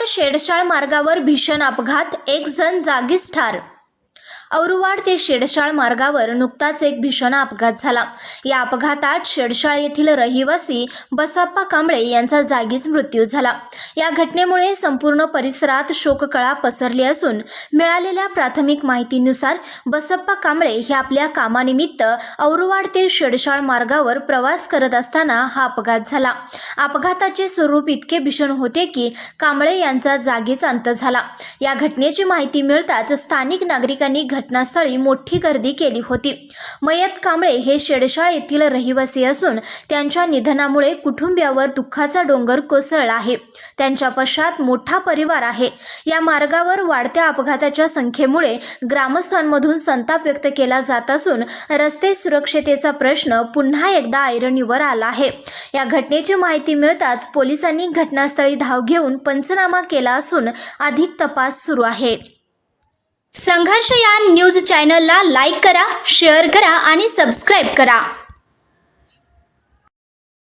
शेडशाळ मार्गावर भीषण अपघात, एक जण जागीच ठार। औरवाड ते शेडशाळ मार्गावर नुकताच एक भीषण अपघात झाला। या अपघातात शेडशाळ येथील रहिवासी बसप्पा कांबळे यांचा जागीच मृत्यू झाला। या घटनेमुळे संपूर्ण परिसरात शोककळा पसरली असून मिळालेल्या प्राथमिक माहितीनुसार बसप्पा कांबळे हे आपल्या कामानिमित्त औरवाड ते शेडशाळ मार्गावर प्रवास करत असताना हा अपघात झाला। अपघाताचे स्वरूप इतके भीषण होते की कांबळे यांचा जागीच अंत झाला। या घटनेची माहिती मिळताच स्थानिक नागरिकांनी घटनास्थळी मोठी गर्दी केली होती। मयत कांबळे हे शेडशाळ येथील रहिवासी असून त्यांच्या निधनामुळे कुटुंबियावर दुःखाचा डोंगर कोसळला आहे। त्यांच्या पश्चात मोठा परिवार आहे। या मार्गावर वाढत्या अपघाताच्या संख्येमुळे ग्रामस्थांमधून संताप व्यक्त केला जात असून रस्ते सुरक्षतेचा प्रश्न पुन्हा एकदा ऐरणीवर आला आहे। या घटनेची माहिती मिळताच पोलिसांनी घटनास्थळी धाव घेऊन पंचनामा केला असून अधिक तपास सुरू आहे। संघर्ष या न्यूज चॅनलला लाईक करा, शेअर करा आणि सबस्क्राईब करा।